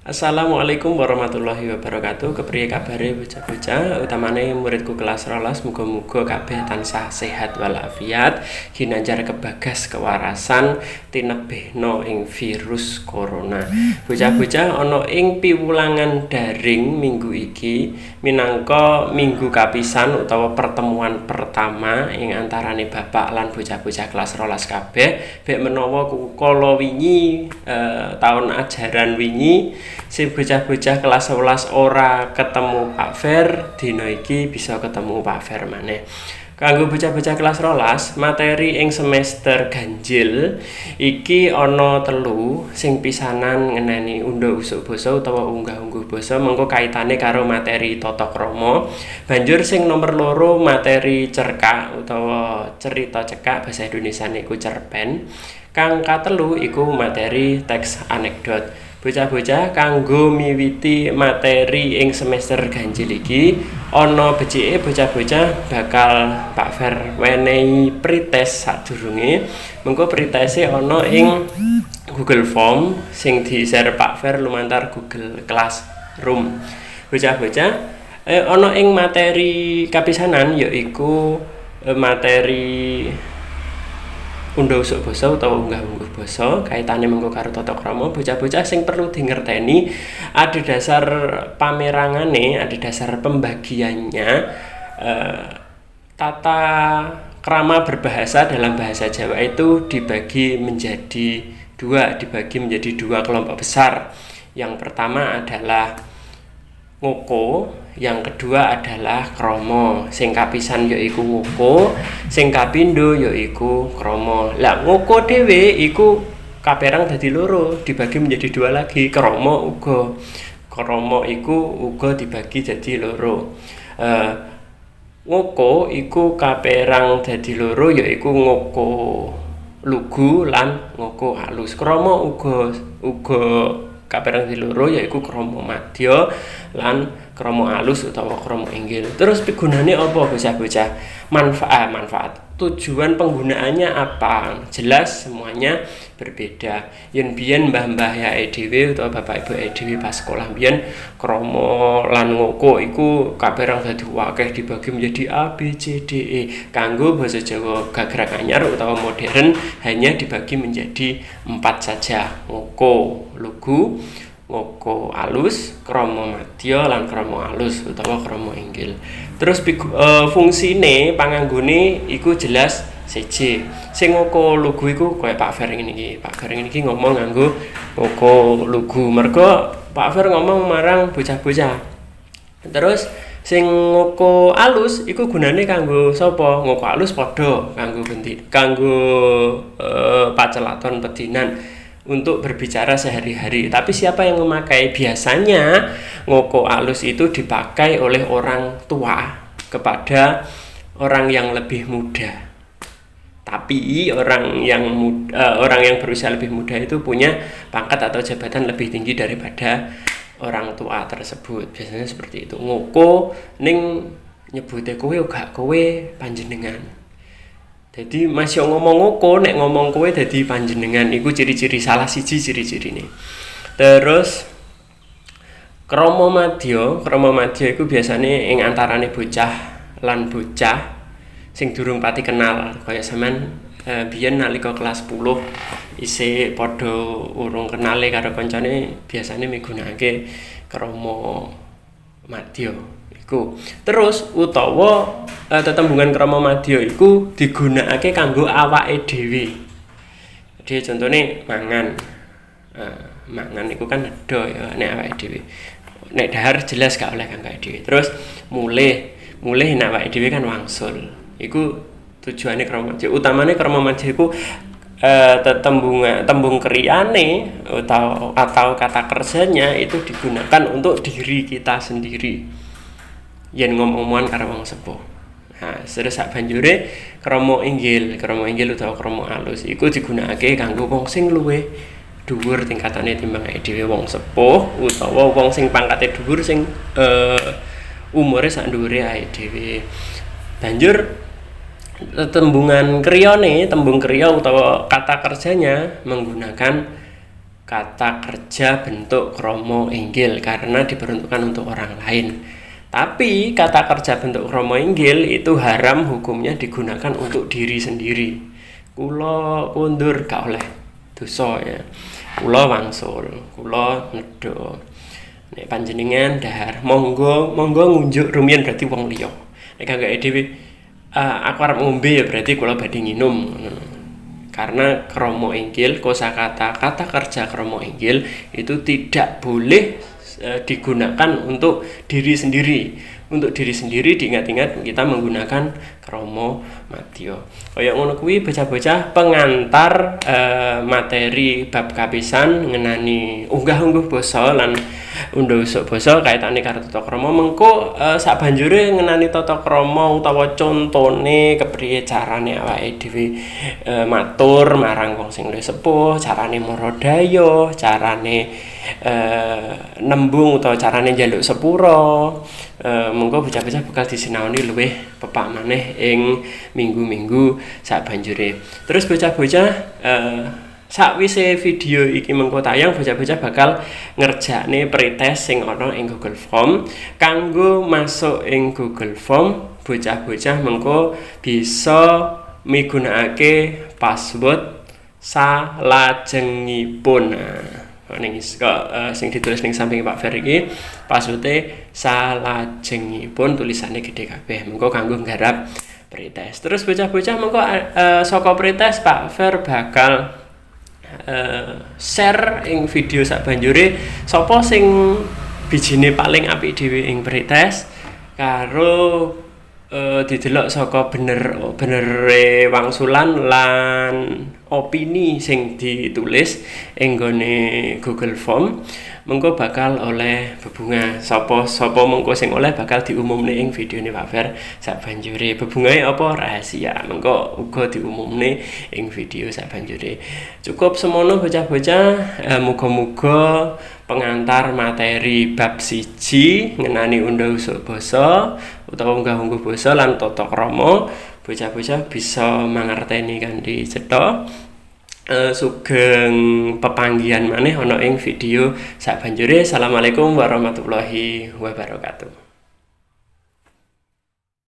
Assalamualaikum warahmatullahi wabarakatuh. Kepriye kabare bocah-bocah, utamane muridku kelas 12, muga-muga kabeh tansah sehat walafiat, ginanjar kebagas kewarasan, tinebehna ing virus corona. Bocah-bocah ana ing piwulangan daring minggu iki minangka minggu kapisan utawa pertemuan pertama ing antarane bapak lan bocah-bocah kelas 12 kabeh, bek menawa kala wingi tahun ajaran wingi si bocah-bocah kelas 11 ora ketemu Pak Fer, dina iki bisa ketemu Pak Fer maneh. Kanggo bocah-bocah kelas 12, materi ing semester ganjil iki ana 3, sing pisanan ngenani undha usuk basa utawa unggah-ungguh basa, mengko kaitane karo materi tata krama. Banjur sing nomor 2 materi cerkak utawa cerita cekak, basa Indonesiane iku cerpen. Kang katelu iku materi teks anekdot. Bocah-bocah kanggo miwiti materi ing semester ganjil iki ana becike bocah-bocah bakal Pak Fer wenehi pretest sadurunge. Mengko pretese ana ing Google Form sing di-share Pak Fer lumantar Google Classroom. Bocah-bocah ana ing materi kapisanan yaiku materi undha usuk basa utawa unggah-ungguh basa kaitane mengko karo tata krama. Bocah-bocah sing perlu dingerteni ada dasar pamerangane, ada dasar pembagiannya. Tata krama berbahasa dalam bahasa Jawa itu dibagi menjadi dua kelompok besar. Yang pertama adalah ngoko, yang kedua adalah krama. Sing kapisan yaiku ngoko, sing kapindho yaiku krama. Lah ngoko dhewe iku kaperang dadi loro, dibagi menjadi 2 lagi. Krama iku uga dibagi dadi loro. Ngoko iku kaperang dadi loro yaiku ngoko lugu lan ngoko alus. Krama uga kaperang dadi loro yaiku krama madya lan krama alus utawa krama inggil. Terus pigunane apa bocah-bocah? Manfaat. Tujuan penggunaannya apa? Jelas semuanya berbeda. Yen biyen mbah-mbah yae dhewe utawa bapak ibu dhewe pas sekolah biyen krama lan ngoko iku kaperang dadi akeh dibagi menjadi A, B, C, D, E. Kanggo basa Jawa gagrag anyar utawa modern hanya dibagi menjadi 4 saja. Ngoko lugu, ngoko alus, krama madya lan krama alus utawa krama inggil. Terus fungsine panganggone iku jelas siji. Sing ngoko lugu iku kaya Pak Fer ngene iki. Pak Fer ngene iki ngomong nganggo ngoko lugu. Mergo Pak Fer ngomong marang bocah-bocah. Terus sing ngoko alus iku gunane kanggo sapa? Ngoko alus padha kanggo pacelaton pedinan untuk berbicara sehari-hari. Tapi siapa yang memakai? Biasanya ngoko alus itu dipakai oleh orang tua kepada orang yang lebih muda. Tapi orang yang berusia lebih muda itu punya pangkat atau jabatan lebih tinggi daripada orang tua tersebut. Biasanya seperti itu. Ngoko ning nyebute kowe gak kowe panjenengan. Jadi masih ngomong ngoko, nek ngomong kowe dadi panjenengan, iku ciri-ciri salah siji ciri-cirine. Terus krama madya iku biasane ing antarane bocah lan bocah sing durung pati kenal. Kaya sampean biyen nalika kelas 10 isih padha urung kenale karo kancane, biasane migunakake krama madya. Terus utawa tetembungan krama madya iku digunakake kanggo awake dhewe. Dhewe contone mangan. Mangan iku kan nedha ya nek awake dhewe. Nek dahar jelas gak oleh kanggo awake dhewe. Terus mulih nek awake dhewe kan wangsul. Iku tujuane krama madya. Utamane krama madya iku tembung kriane atau kata kerjanya itu digunakan untuk diri kita sendiri. Yen ngomong-ngomongan karo wong sepuh. Nah, terus sak banjure krama inggil utawa krama alus iku digunakake kanggo wong sing luwih dhuwur tingkatane timbang dhewe, wong sepuh utawa wong sing pangkate dhuwur sing umure sak dhuwure ae dhewe. Banjur tembung kriya utawa kata kerjanya menggunakan kata kerja bentuk kromo inggil karena diperuntukkan untuk orang lain. Tapi kata kerja bentuk kromo inggil itu haram hukumnya digunakan untuk diri sendiri. Kula kundur gak oleh dosa ya. Kula wangsul, kula nedha. Nek panjenengan dahar monggo ngunjuk rumiyin berarti wong liya. Nek gak dhewe aku arep ngombe ya berarti kula badhe nginum. Karena kromo inggil, kosakata kata kerja kromo inggil itu tidak boleh digunakan untuk diri sendiri. Untuk diri sendiri diingat-ingat kita menggunakan kromo madya. Kaya ngono kuwi bocah-bocah pengantar materi bab kapisan ngenani unggah-ungguh basa lan undha-usuk basa kaitane karo tata krama. Mengko sabanjure ngenani tata krama utawa contone kepriye carane awake dhewe matur marang wong sing luwih sepuh, carane maradaya, carane nembung utawa carane njaluk sepura. Monggo bocah-bocah bakal disinaoni luwih pepak maneh ing minggu-minggu sabanjure. Terus bocah-bocah sakwise video iki mengko tayang, bocah-bocah bakal ngerjakne pretest sing ana ing Google Form. Kanggo masuk ing Google Form, bocah-bocah mengko bisa migunakake password salajengipun. Ning sing ditulis ning samping Pak Fer iki password-e salajengipun tulisane gede kabeh. Mengko kanggo nggarap pretest. Terus bocah-bocah mengko saka pretest Pak Fer bakal share ing video sabanjure sapa sing bijine paling apik dhewe ing pretest karo didelok saka benere wangsulan lan opini sing ditulis ing gone Google Form. Mengko bakal oleh bebungah sapa mengko sing oleh bakal diumumne ing videone Pak Fer sabanjure. Bebungahe apa rahasia, mengko uga diumumne ing video sabanjure. Cukup semono bocah-bocah, muga-muga pengantar materi bab 1 ngenani undha-usuk basa utawa unggah-ungguh basa lan tata krama bocah-bocah bisa mangerteni kanthi cetha. Sugeng pepanggihan maneh ana ing video sabanjure. Assalamualaikum warahmatullahi wabarakatuh.